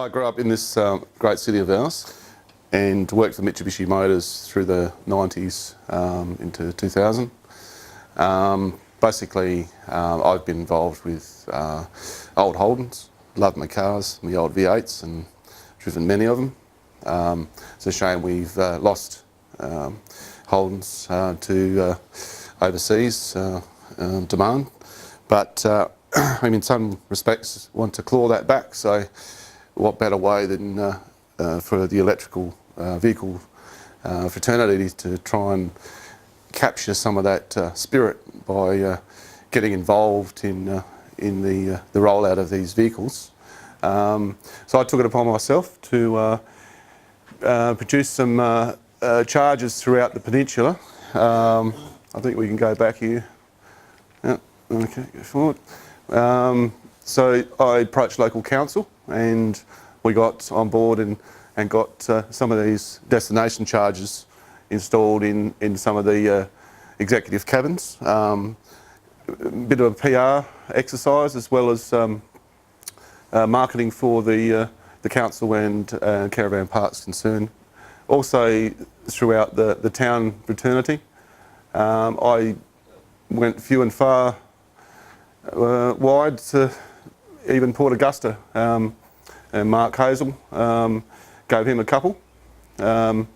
I grew up in this great city of ours and worked for Mitsubishi Motors through the 90s into 2000. Basically, I've been involved with old Holdens, love my cars, my old V8s, and driven many of them. It's a shame we've lost Holdens to overseas demand, but in some respects want to claw that back. So what better way than for the electrical vehicle fraternity to try and capture some of that spirit by getting involved in the rollout of these vehicles. So I took it upon myself to produce some chargers throughout the peninsula. I think we can go back here. Yeah, okay, go forward. So I approached local council and we got on board and got some of these destination chargers installed in some of the executive cabins. A bit of a PR exercise as well as marketing for the council and caravan parks concerned. Also throughout the town fraternity, I went few and far wide to even Port Augusta, and Mark Hazel gave him a couple. That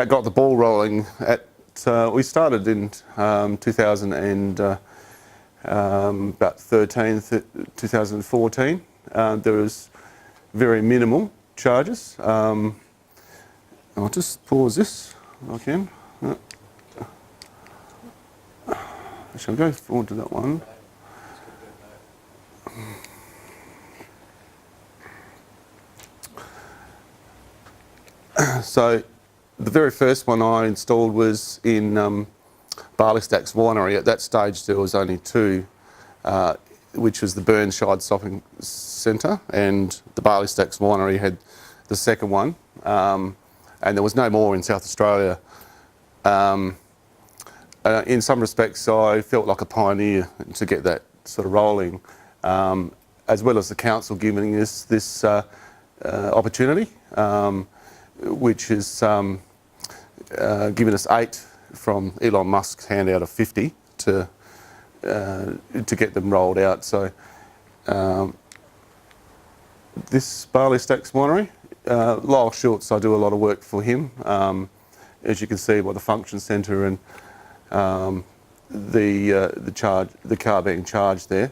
got the ball rolling. We started in 2000 and about 2014. There was very minimal charges. I'll just pause this if I can. I shall go forward to that one. So the very first one I installed was in Barley Stacks Winery. At that stage there was only two, which was the Burnside Shopping Centre, and the Barley Stacks Winery had the second one, and there was no more in South Australia. In some respects I felt like a pioneer to get that sort of rolling, as well as the council giving us this opportunity, which has given us 8 from Elon Musk's handout of 50 to get them rolled out. So this Barley Stacks Winery, Lyle Schultz, I do a lot of work for him, as you can see by the function centre and the car being charged there.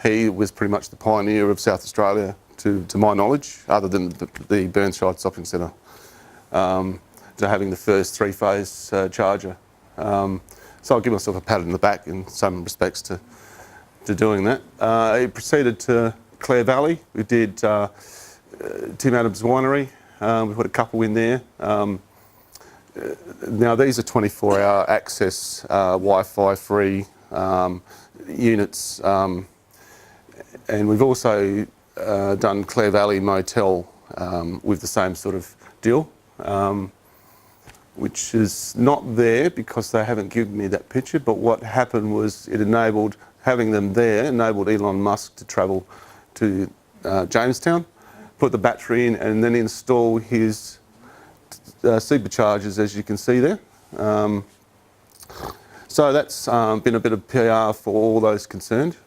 He was pretty much the pioneer of South Australia, to my knowledge, other than the Burnside Shopping Centre, to having the first 3-phase charger. So I'll give myself a pat on the back in some respects to doing that. He proceeded to Clare Valley. We did Tim Adams Winery. We put a couple in there. Now these are 24-hour access, Wi-Fi free units, and we've also done Clare Valley Motel with the same sort of deal, which is not there because they haven't given me that picture. But what happened was it enabled, having them there enabled Elon Musk to travel to Jamestown, put the battery in and then install his superchargers, as you can see there. So that's been a bit of PR for all those concerned.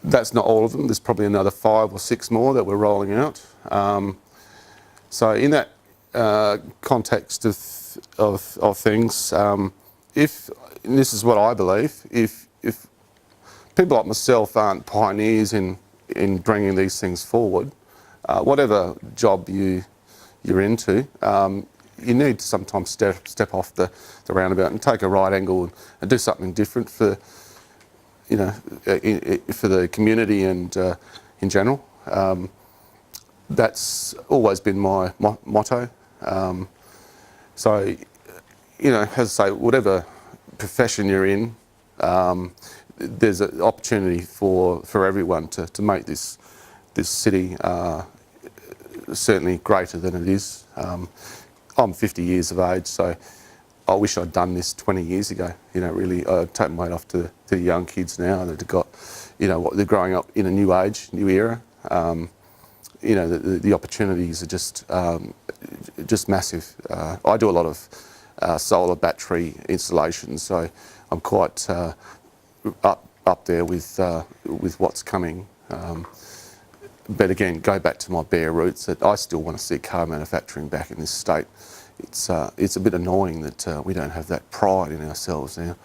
That's not all of them. There's probably another 5 or 6 more that we're rolling out. So in that context of things, if, and this is what I believe, if people like myself aren't pioneers in bringing these things forward, whatever job you're into, you need to sometimes step off the roundabout and take a right angle and do something different for, you know, for the community and in general. That's always been my motto. So, you know, as I say, whatever profession you're in, there's an opportunity for everyone to make this city certainly greater than it is. I'm 50 years of age, so I wish I'd done this 20 years ago. You know, really, I take my hat off to the young kids now that have got, you know, what they're growing up in a new age, new era. You know, the opportunities are just massive. I do a lot of solar battery installations, so I'm quite up there with what's coming. But again, go back to my bare roots that I still want to see car manufacturing back in this state. It's a bit annoying that we don't have that pride in ourselves now.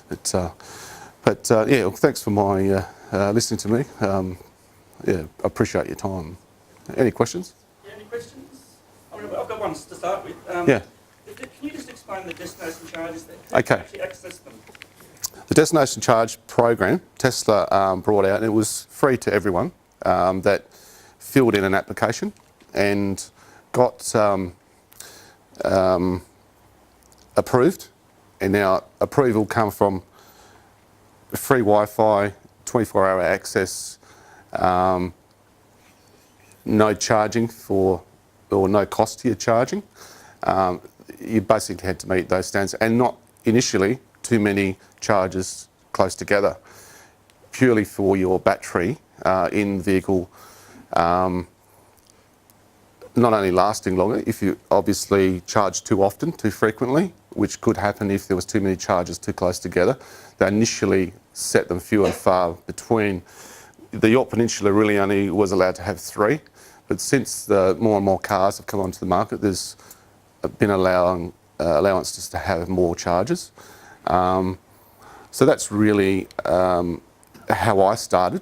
But yeah, well, thanks for my listening to me. Yeah, I appreciate your time. Any questions? Yeah, any questions? I mean, I've got ones to start with. Yeah. Can you just explain the destination charges that Okay. actually access them? The destination charge program Tesla brought out, and it was free to everyone that filled in an application and got approved. And now approval come from free Wi-Fi, 24-hour access, no charging or no cost to your charging. You basically had to meet those standards, and not initially too many charges close together, purely for your battery in vehicle not only lasting longer, if you obviously charge too often, too frequently, which could happen if there was too many charges too close together. They initially set them few and far between. The Yorke Peninsula really only was allowed to have 3, but since more and more cars have come onto the market, there's been allowances to have more charges. So that's really how I started.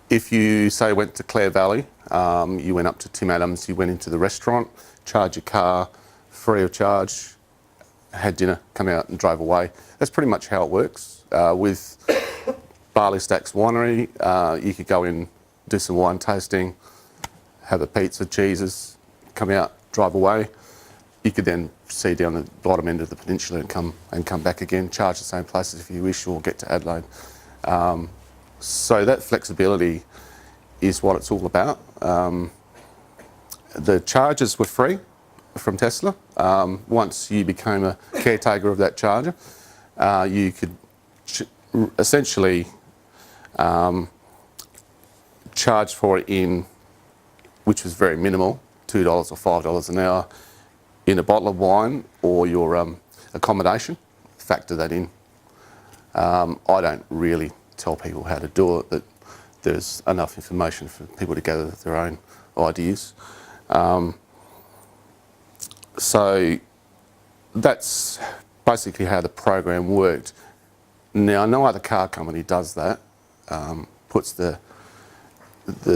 If you say went to Clare Valley, you went up to Tim Adams, you went into the restaurant, charged your car free of charge, had dinner, come out and drove away. That's pretty much how it works. With Barley Stacks Winery, you could go in, do some wine tasting, have a pizza, cheeses, come out, drive away. You could then see down the bottom end of the peninsula and come back again, charge the same places if you wish, or get to Adelaide. So that flexibility is what it's all about. The charges were free from Tesla. Once you became a caretaker of that charger, you could essentially charge for it which was very minimal, $2 or $5 an hour, in a bottle of wine or your accommodation. Factor that in. I don't really tell people how to do it, but there's enough information for people to gather their own ideas. So that's basically how the program worked. Now, no other car company does that, puts the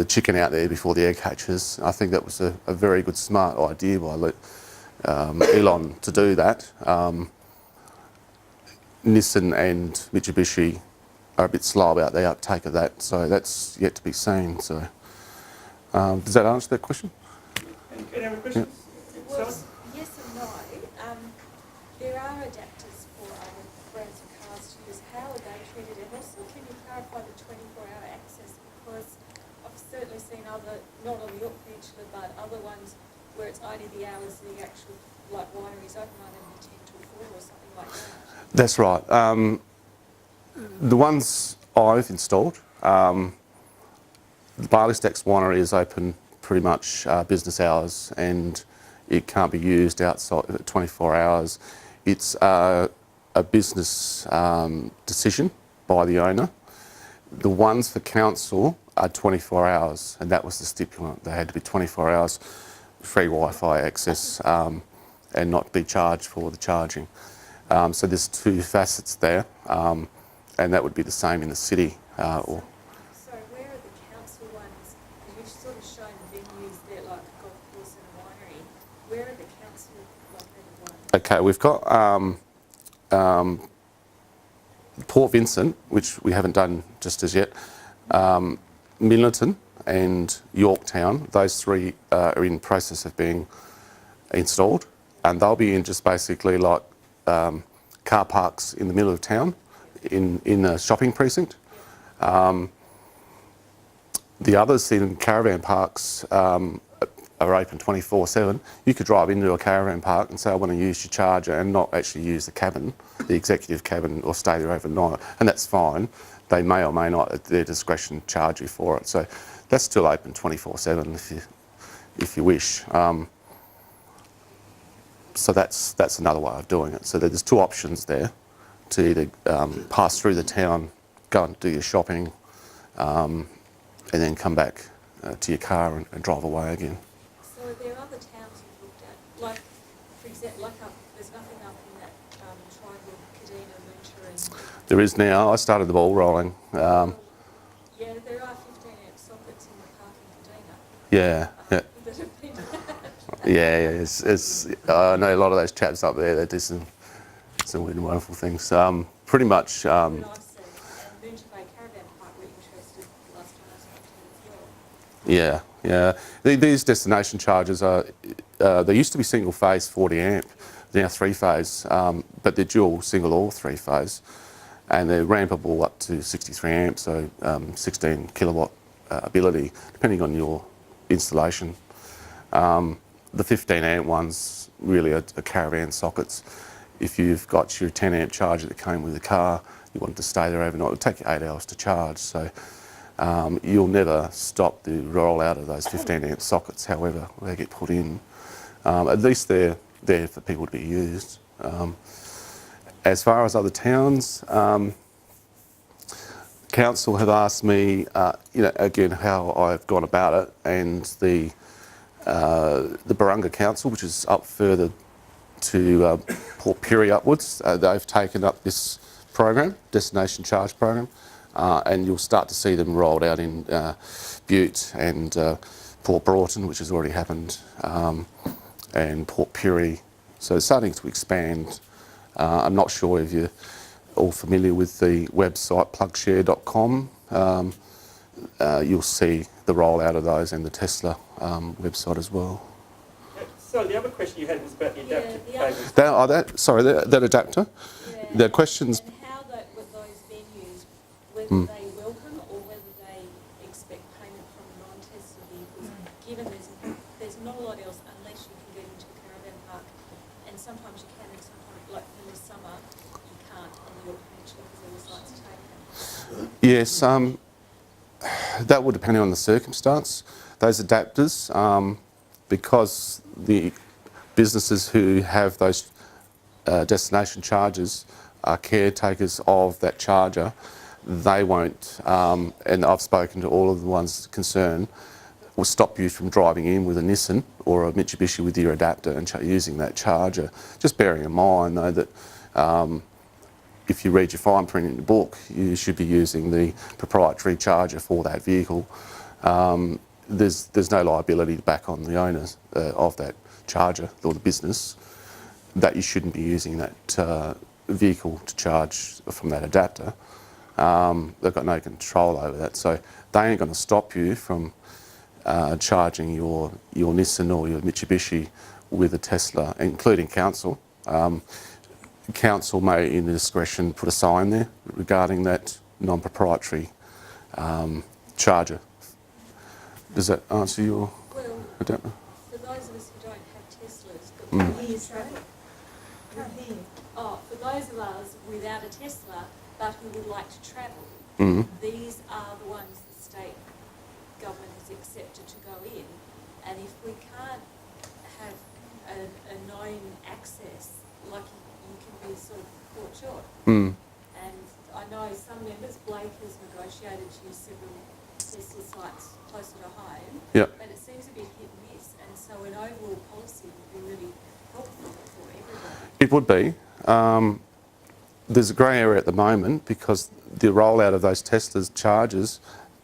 chicken out there before the egg hatches. I think that was a very good, smart idea by Elon to do that. Nissan and Mitsubishi are a bit slow about the uptake of that, so that's yet to be seen. So, does that answer that question? Any other questions? Well, yes and no. There are adapters for other brands of cars to use. How are they treated? And also, can you clarify the 24-hour access? Because I've certainly seen other, not on the Yorke Peninsula, but other ones where it's only the hours the actual wineries open, on them 10 till 4 or something like that. That's right. The ones I've installed, the Barley Stacks Winery is open pretty much business hours, and it can't be used outside 24 hours. It's a business decision by the owner. The ones for council are 24 hours, and that was the stipulant. They had to be 24 hours, free Wi-Fi access, and not be charged for the charging. So there's 2 facets there, and that would be the same in the city. So where are the council ones? You've sort of shown the venues there, like a golf course and a winery. Where are the council ones? Okay, we've got Port Vincent, which we haven't done just as yet, Milnerton and Yorktown. Those 3 are in process of being installed, and they'll be in just basically like car parks in the middle of town, in a shopping precinct. The others in caravan parks, are open 24/7. You could drive into a caravan park and say, I want to use your charger, and not actually use the cabin, the executive cabin, or stay there overnight, and that's fine. They may or may not, at their discretion, charge you for it. So that's still open 24/7 if you wish. So that's another way of doing it. So there's two options there, to either pass through the town, go and do your shopping, and then come back to your car and drive away again. So are there other towns you've looked at? Like, for example, there's nothing up in that triangle, Gaghan, Moonshire and... There is now. I started the ball rolling. Yeah, there are 15 amp sockets in the park in Gaghan. Yeah. That have been... I know a lot of those chaps up there. They do some weird and wonderful things. Pretty much. That I've seen. And Moonshire Bay Caravan Park were interested last time I spoke to them as well. Yeah. These destination chargers are. They used to be single phase 40 amp. They're now 3-phase, but they're dual single or 3-phase, and they're rampable up to 63 amp, so 16 kilowatt ability, depending on your installation. The 15 amp ones really are caravan sockets. If you've got your 10 amp charger that came with the car, you wanted to stay there overnight, it'll take you 8 hours to charge. So you'll never stop the rollout of those 15 amp sockets, however they get put in. At least they're there for people to be used. As far as other towns, council have asked me, again, how I've gone about it, and the Barunga Council, which is up further to Port Pirie upwards, they've taken up this program, Destination Charge Program, and you'll start to see them rolled out in Butte and Port Broughton, which has already happened, and Port Pirie. So it's starting to expand. I'm not sure if you're all familiar with the website plugshare.com. You'll see the rollout of those and the Tesla website as well. So the other question you had was about the adaptive cables. That adapter. Yeah. The questions. And how with those venues, whether they welcome or whether they expect payment from non-Tesla vehicles, given there's not a lot else unless you can get into a caravan park, and sometimes you can, and sometimes, like in the summer, you can't on the Yorke Peninsular because all the sites are taken. Yes, that would depend on the circumstance. Those adapters, because the businesses who have those destination chargers are caretakers of that charger, they won't, and I've spoken to all of the ones concerned, will stop you from driving in with a Nissan or a Mitsubishi with your adapter and using that charger. Just bearing in mind though that if you read your fine print in the book, you should be using the proprietary charger for that vehicle. There's no liability back on the owners of that charger or the business that you shouldn't be using that vehicle to charge from that adapter. They've got no control over that, so they ain't going to stop you from charging your Nissan or your Mitsubishi with a Tesla, including council. Council may, in discretion, put a sign there regarding that non-proprietary charger. Does that answer your adapter? For those of us who don't have Teslas, but we travel. For those of us without a Tesla but who would like to travel, these are the ones the state government has accepted to go in. And if we can't have a known access, like you can be sort of caught short. And I know some members, Blake has negotiated to use several Tesla sites closer to home, but it seems a bit hit and miss, and so an overall policy would be really helpful for everybody. It would be. There's a grey area at the moment because the rollout of those Tesla's chargers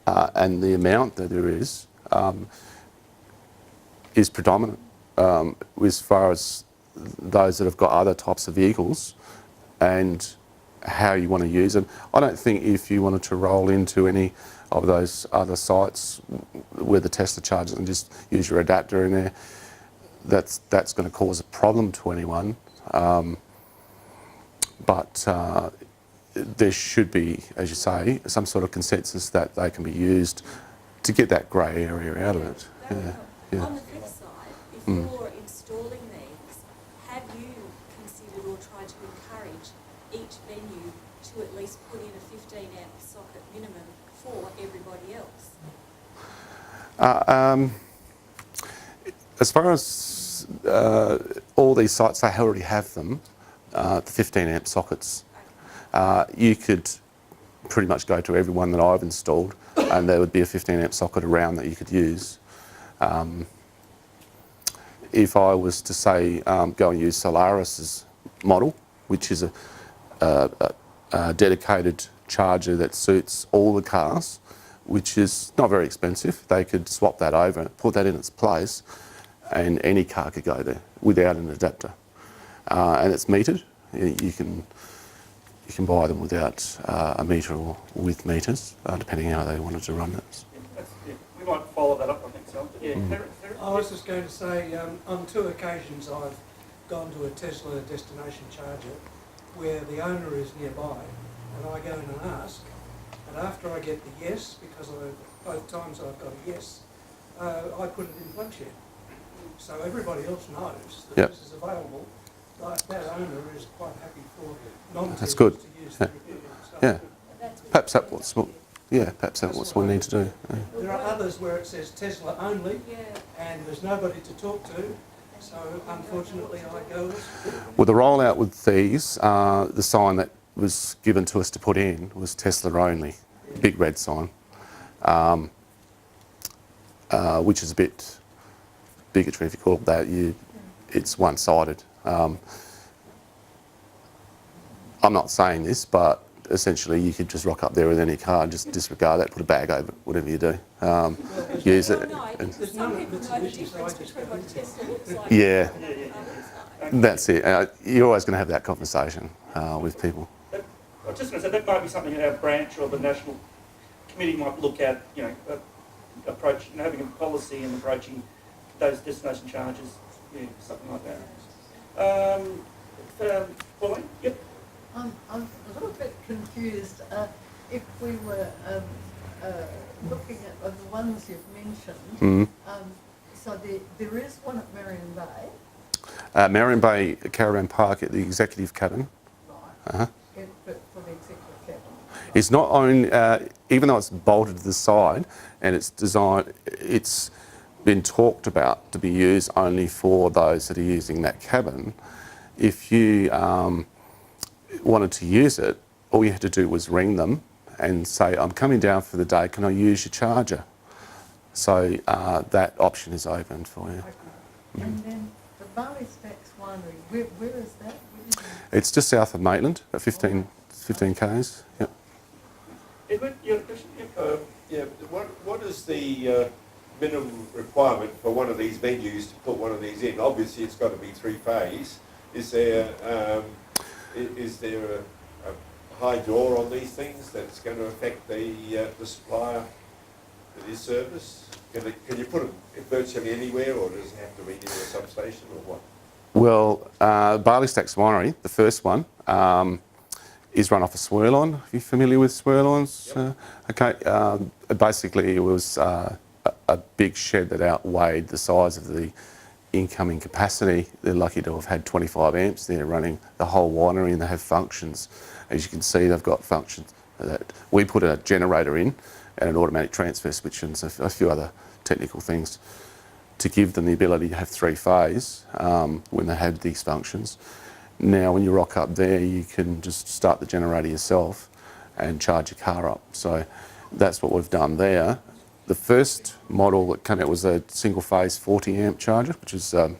and the amount that there is predominant as far as those that have got other types of vehicles and how you want to use them. I don't think if you wanted to roll into any of those other sites where the Tesla chargers and just use your adapter in there, that's going to cause a problem to anyone. But there should be, as you say, some sort of consensus that they can be used to get that grey area out of it. On the flip side, before installing these, have you considered or tried to encourage each venue to at least put in a 15 amp socket minimum for everybody else? As far as all these sites, they already have them, the 15 amp sockets. You could pretty much go to every one that I've installed and there would be a 15 amp socket around that you could use. If I was to say go and use Solaris's model, which is a dedicated charger that suits all the cars, which is not very expensive, they could swap that over and put that in its place and any car could go there without an adapter. And it's metered. You can buy them without a meter or with meters, depending how they wanted to run it. Yeah, we might follow that up, I think so. But yeah, I was just going to say, on 2 occasions I've gone to a Tesla destination charger where the owner is nearby, and I go in and ask, and after I get the yes, because both times I've got a yes, I put it in plug shed. So everybody else knows that this is available. Like that owner is quite happy for non-Teslas to use the equipment. So Yeah. Perhaps that's what we need to do. Yeah. there are others where it says Tesla only, and there's nobody to talk to. So unfortunately, I go. Well, the rollout with these, the sign that was given to us to put in was Tesla only, big red sign, which is a bit bigotry if you call it that. It's one-sided. I'm not saying this, but essentially you could just rock up there with any car and just disregard that, put a bag over it, whatever you do. Use it. Some people know the difference between what Tesla looks like. Yeah, that's it. You're always going to have that conversation with people. I was just going to say, that might be something that our branch or the national committee might look at, approach, having a policy and approaching those destination charges, something like that. Pauline? Yep. I'm a little bit confused. If we were looking at the ones you've mentioned, so there is one at Marion Bay. Marion Bay Caravan Park at the executive cabin. Right. But for the executive cabin. It's not only, even though it's bolted to the side and it's designed, it's been talked about to be used only for those that are using that cabin. If you wanted to use it, all you had to do was ring them and say, I'm coming down for the day, can I use your charger? So that option is open for you. Okay. And then the Barley Stacks Winery, where is that? It's just south of Maitland, at 15 k's. Yep. Edward, you have a question? Yep. What is the minimum requirement for one of these venues to put one of these in? Obviously, it's got to be 3-phase. Is there a high draw on these things that's going to affect the supplier that is service? Can you put them virtually anywhere, or does it have to be near a substation, or what? Well, Barley Stacks Winery, the first one, is run off a swirl-on. Are you familiar with swirl-ons? Yep. Okay. Basically, it was a big shed that outweighed the size of the incoming capacity. They're lucky to have had 25 amps there running the whole winery, and they have functions. As you can see, they've got functions that we put a generator in and an automatic transfer switch and a few other technical things to give them the ability to have 3-phase when they had these functions. Now, when you rock up there, you can just start the generator yourself and charge your car up. So that's what we've done there. The first model that came out was a single-phase 40 amp charger, which is about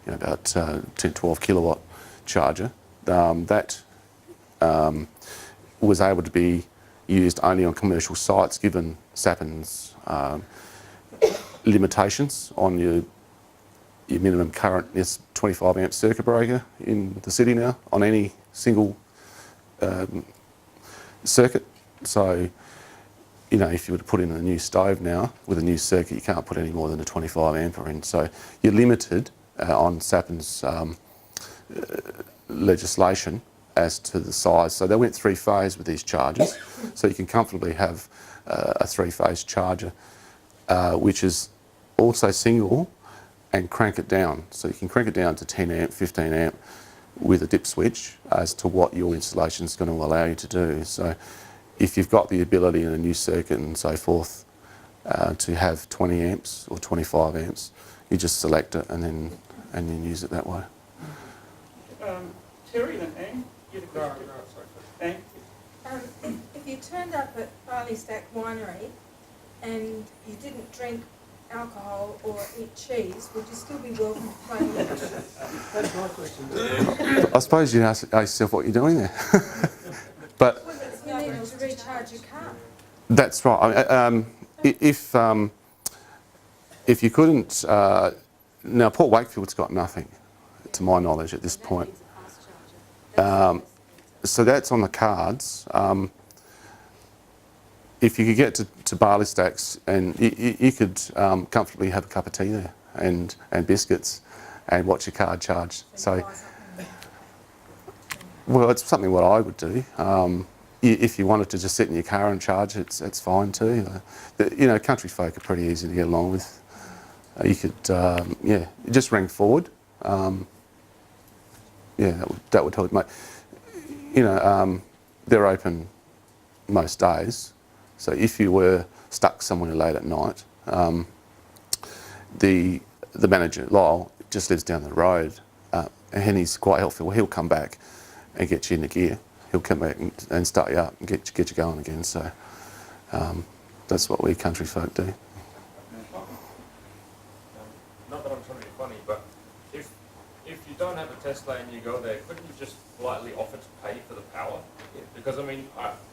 10-12 kilowatt charger. That was able to be used only on commercial sites, given Sapin's limitations on your minimum current is 25 amp circuit breaker in the city now on any single circuit. So, if you were to put in a new stove now with a new circuit, you can't put any more than a 25 ampere in. So you're limited on Sapin's legislation as to the size. So they went 3-phase with these chargers. So you can comfortably have a 3-phase charger, which is also single, and crank it down. So you can crank it down to 10 amp, 15 amp with a dip switch as to what your installation is going to allow you to do. So if you've got the ability in a new circuit and so forth to have 20 amps or 25 amps, you just select it and then use it that way. Terry and Anne, you had a question? Anne? If you turned up at Barley Stack Winery and you didn't drink alcohol or eat cheese, would you still be welcome to play with? That's my question. I suppose you ask yourself what you're doing there. But You needed to recharge your car. that's right. If you couldn't, now Port Wakefield's got nothing, to my knowledge, at this point. So that's on the cards. If you could get to Barley Stacks, and you could comfortably have a cup of tea there and biscuits and watch your card charge. So, well, it's something what I would do. If you wanted to just sit in your car and charge, it's fine too. Country folk are pretty easy to get along with. You could, just ring forward. That would help, mate. They're open most days. So if you were stuck somewhere late at night, the manager, Lyle, just lives down the road, and he's quite helpful. He'll come back and get you into gear. He'll come back and start you up and get you going again. So that's what we country folk do. Not that I'm trying to be funny, but if you don't have a Tesla and you go there, couldn't you just politely offer to pay for the power? Because I mean,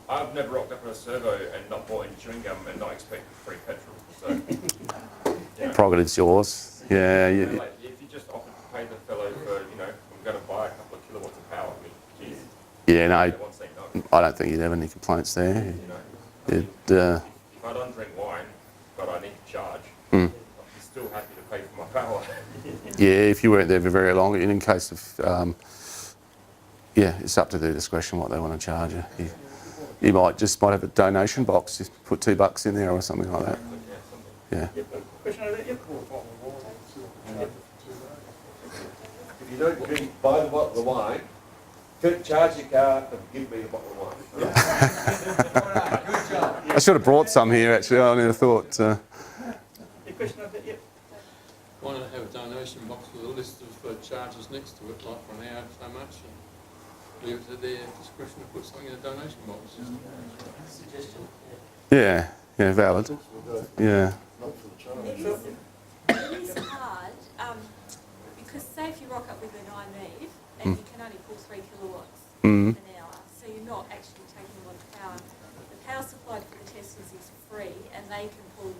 I've never rocked up in a servo and not bought any chewing gum and not expect free petrol. So, Prerogative's yours. Yeah. Like, if you just offered to pay the fellow for, I'm going to buy a couple of kilowatts of power. I mean, geez. Yeah, no, Everyone's saying no. I don't think you'd have any complaints there. If I don't drink wine, but I need to charge, I'm still happy to pay for my power. Yeah, if you weren't there for very long, in case of, it's up to their discretion what they want to charge you. You might have a donation box, just put $2 in there or something like that. Yeah. Question over there? Yep. If you don't drink, buy the bottle of wine, charge your car and give me a bottle of wine. I should have brought some here, actually. I never thought. Your question over there? Yep. Why not have a donation box with a list of charges next to it, like for an hour, so much, and leave it to their discretion to put something in a donation box? Yeah, valid. Yeah. It is hard, because say if you rock up with an AEVA and you can only pull 3 kilowatts an hour, so you're not actually taking a lot of power. The power supply for the Teslas is free and they can pull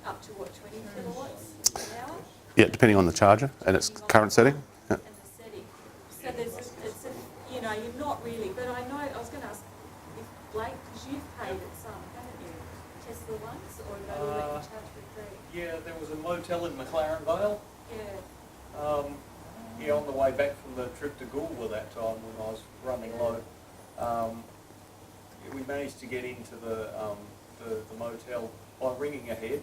up to 20 kilowatts an hour? Yeah, depending on the charger and its current setting. Yeah. And the setting. So you're not really, but I know, I was going to ask if Blake, because you've paid at some, haven't you? Tesla ones, or they will let you charge for free? Yeah, there was a motel in McLaren Vale. Yeah. On the way back from the trip to Goolwa that time when I was running low, we managed to get into the motel by ringing ahead.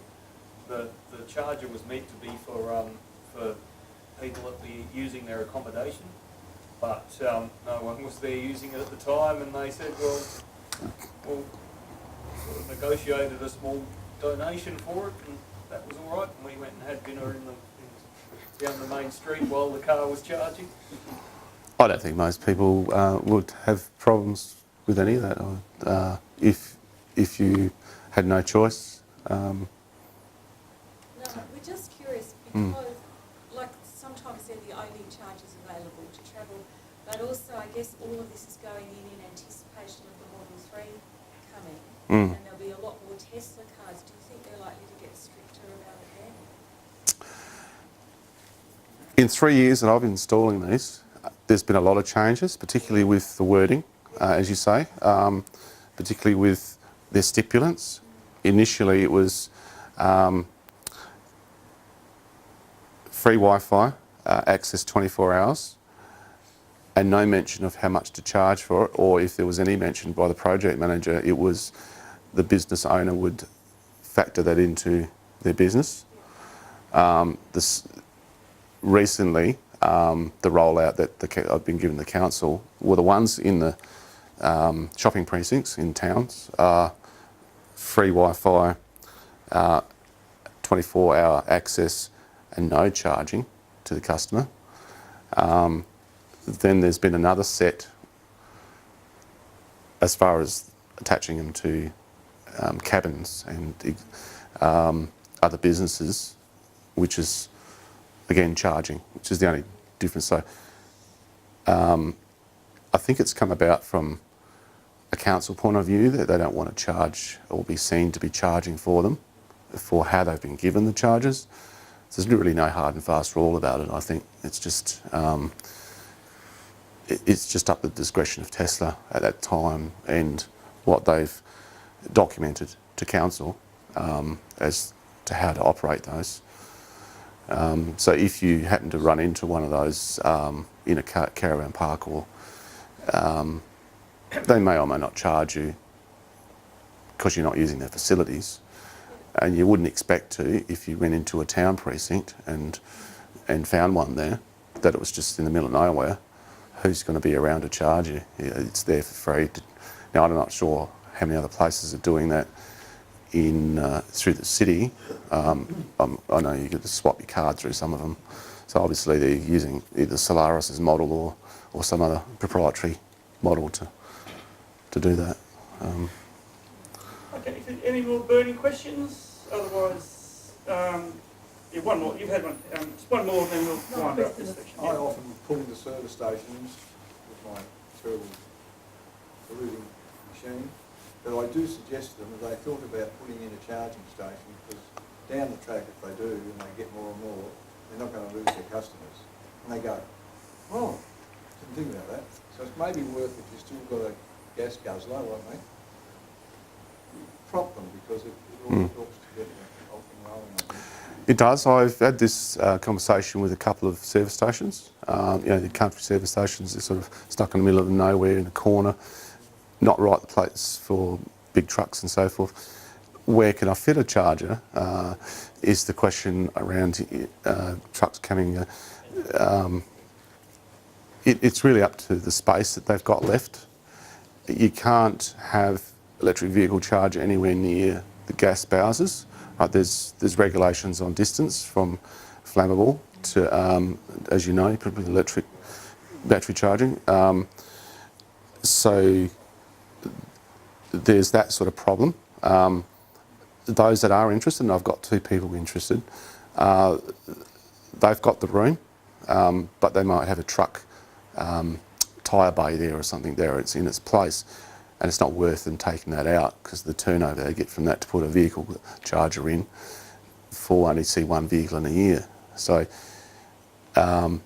The charger was meant to be for people using their accommodation, but no one was there using it at the time, and they said, well, sort of negotiated a small donation for it, and that was all right. And we went and had dinner down the main street while the car was charging. I don't think most people would have problems with any of that if you had no choice. No, we're just curious because, like, sometimes they're the only chargers available to travel, but also I guess all of this is going in anticipation of the Model 3 coming, and there'll be a lot more Tesla cars. Do you think they're likely to get stricter about it then? In 3 years that I've been installing these, there's been a lot of changes, particularly with the wording, as you say, particularly with their stipulants. Initially it was free Wi-Fi, access 24 hours, and no mention of how much to charge for it, or if there was any mention by the project manager, it was the business owner would factor that into their business. recently, the rollout that I've been given the council were the ones in the shopping precincts in towns, free Wi-Fi, 24-hour access and no charging to the customer. Then there's been another set as far as attaching them to cabins and other businesses, which is again charging, which is the only difference. So I think it's come about from a council point of view that they don't want to charge or be seen to be charging for them, for how they've been given the charges. So there's really no hard and fast rule about it. I think it's just up to the discretion of Tesla at that time and what they've documented to council as to how to operate those. So if you happen to run into one of those in a caravan park, or they may or may not charge you because you're not using their facilities, and you wouldn't expect to if you went into a town precinct and found one there, that it was just in the middle of nowhere. Who's going to be around to charge you? It's there for free. Now, I'm not sure how many other places are doing that through the city. I know you get to swap your card through some of them. So obviously they're using either Solaris's model or some other proprietary model to do that. Okay, any more burning questions? Otherwise, yeah, one more. You've had one. Just one more, and then we'll wind up this section. I often pull into service stations with my terrible polluting machine, but I do suggest to them that they thought about putting in a charging station, because down the track, if they do and they get more and more, they're not going to lose their customers. And they go, oh, didn't think about that. So it's maybe worth, if you've still got a gas guzzler like me, prop them, because it all helps to get it off and rolling, I think. It does. I've had this conversation with a couple of service stations. The country service stations are sort of stuck in the middle of nowhere in a corner, not right the place for big trucks and so forth. Where can I fit a charger is the question around trucks coming. It's really up to the space that they've got left. You can't have electric vehicle charger anywhere near the gas bowsers. There's regulations on distance from flammable to, as you know, probably electric battery charging. So there's that sort of problem. Those that are interested, and I've got 2 people interested, they've got the room, but they might have a truck tyre bay there or something there. It's in its place. And it's not worth them taking that out, because the turnover they get from that to put a vehicle charger in for only see one vehicle in a year. So I'll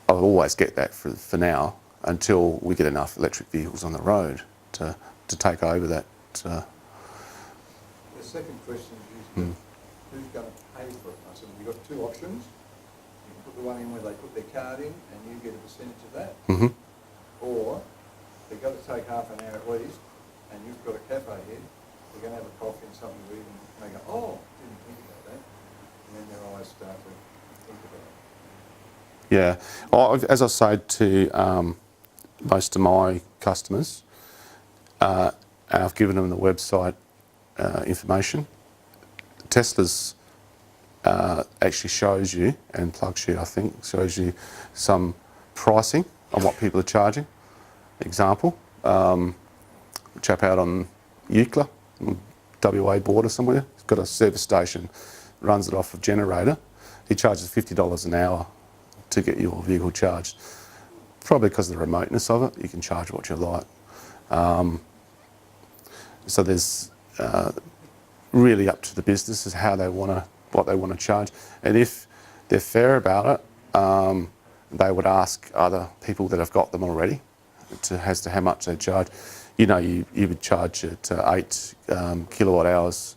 always get that for now, until we get enough electric vehicles on the road to take over that. The second question is who's going to pay for it? I said, you've got 2 options. You can put the one in where they put their card in and you get a percentage of that. Or they've got to take half an hour at least, and you've got a cafe here, they're going to have a coffee and something to eat, and they go, oh, didn't think about that. And then their eyes start to think about it. Yeah. As I say to most of my customers, and I've given them the website information, Tesla's actually shows you, and PlugShare I think, shows you some pricing on what people are charging. Example, chap out on Eucla, WA border somewhere, he's got a service station, runs it off a generator. He charges $50 an hour to get your vehicle charged. Probably because of the remoteness of it, you can charge what you like. So there's really up to the business as how they what they want to charge, and if they're fair about it, they would ask other people that have got them already as to how much they charge. You know, you would charge it 8 kilowatt hours,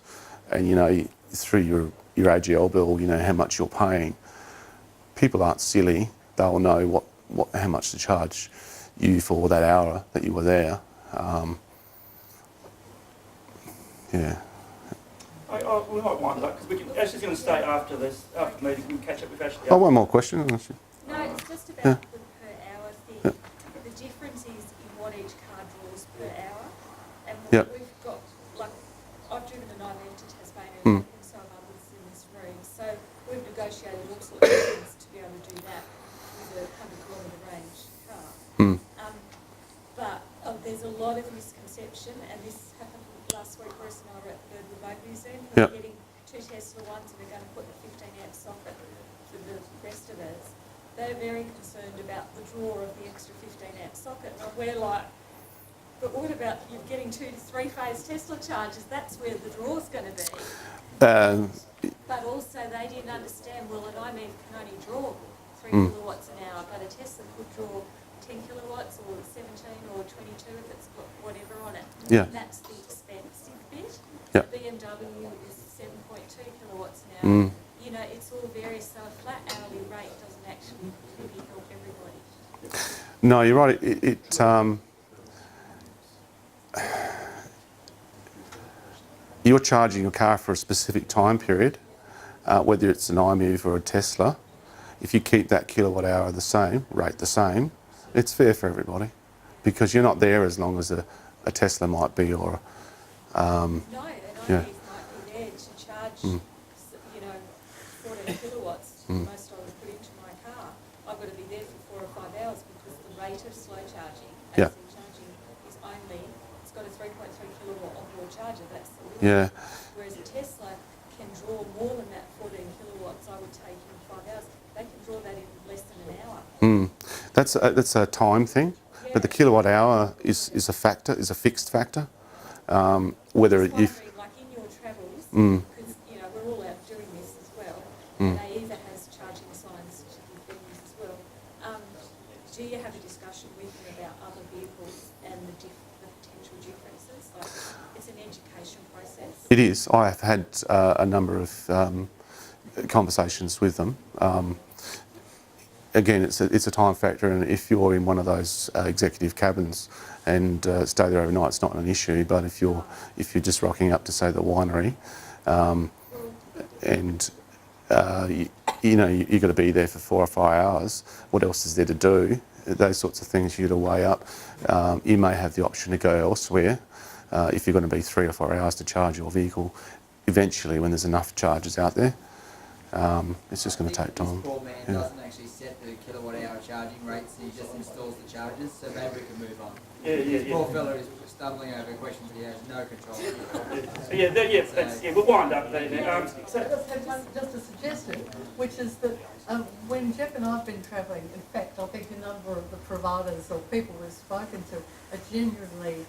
and through your AGL bill, how much you're paying. People aren't silly; they'll know how much to charge you for that hour that you were there. Yeah. We might wind up, because Ashley's going to stay after this, after the meeting, we can catch up with Ashley. Oh, one more question. unless you- No, it's just about Yeah. the per hour thing. Yeah. The difference is in what each car draws per hour. And Yeah. we've got, like, I've driven an AEVA to Tasmania Mm. and so have others in this room. So we've negotiated all sorts of things to be able to do that with a 100-kilometre range car. Mm. But there's a lot of misconception, and this happened last week. Bruce and I were at the Bird Remote Museum. Yeah. We're getting 2 Tesla ones, and we're going to put the 15-amp socket for the rest of us. They're very concerned about the draw of the extra 15-amp socket, and we're like, but what about you getting 2 to 3 phase Tesla chargers? That's where the draw's going to be. But also they didn't understand, well, an IMEV can only draw 3 kilowatts an hour, but a Tesla could draw 10 kilowatts or 17 or 22 if it's got whatever on it. Yeah. And that's the expensive bit. Yeah. The BMW is 7.2 kilowatts an hour. Mm. You know, it's all various, so a flat hourly rate doesn't actually really help everybody. No, you're right. You're charging your car for a specific time period, whether it's an iMove or a Tesla. If you keep that kilowatt hour the same, rate the same, it's fair for everybody, because you're not there as long as a Tesla might be, or No, an yeah. IMEV might be there to charge, Mm. you know, 14 kilowatts, most I would put into my car. I've got to be there for 4 or 5 hours because the rate of slow charging, Yeah. AC charging, is only, it's got a 3.3 kilowatt onboard charger, that's the limit. yeah, Whereas a Tesla can draw more than that 14 kilowatts I would take in 5 hours. They can draw that in less than an hour. that's a time thing. But the kilowatt hour is a factor, is a fixed factor. Whether It's if wondering, like in your travels, Mm. because you know we're all out doing this as well, and AEVA has charging signs to give venues as well. Do you have a discussion with them about other vehicles and the potential differences? Like, it's an education process. it is, I have had a number of conversations with them. Again, it's a time factor, and if you're in one of those executive cabins and stay there overnight, it's not an issue. But if you're just rocking up to, say, the winery, and you've got to be there for 4 or 5 hours, what else is there to do? Those sorts of things you got to weigh up. You may have the option to go elsewhere if you're going to be 3 or 4 hours to charge your vehicle. Eventually, when there's enough chargers out there, it's just going to take time. This poor man doesn't actually set the kilowatt hour charging rates, he just installs the chargers, so maybe we can move on. This poor fella is stumbling over questions he has no control over. We'll wind up there. I just have just a suggestion, which is that when Jeff and I have been travelling, in fact, I think a number of the providers or people we've spoken to genuinely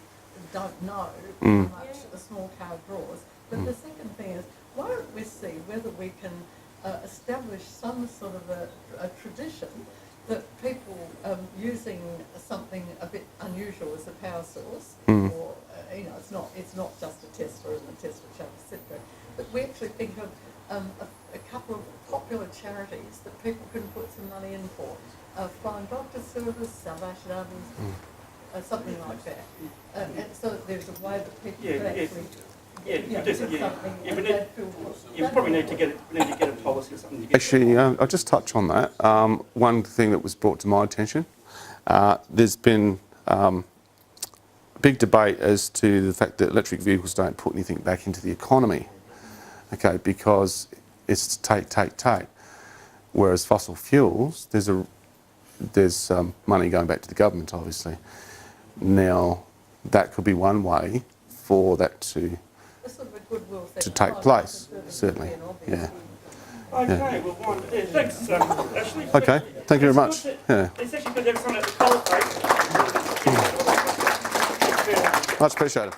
don't know how much a small car draws. But the second thing is, why don't we see whether we can establish some sort of a tradition that people using something a bit unusual as a power source, or it's not just a Tesla and a Tesla charger, etc. But we actually think of a couple of popular charities that people can put some money in for, Flying Doctor Service, Salvation Army, something like that. And so that there's a way that people can actually. You probably need to get a policy or something. Actually, I'll just touch on that. One thing that was brought to my attention, there's been a big debate as to the fact that electric vehicles don't put anything back into the economy, okay, because it's take. Whereas fossil fuels, there's money going back to the government, obviously. Now, that could be one way for that to take place, certainly. Yeah. Okay, well, thanks, Ashley. Okay, thank you very much. Yeah. It's actually good to have someone at the coal face. Much appreciated.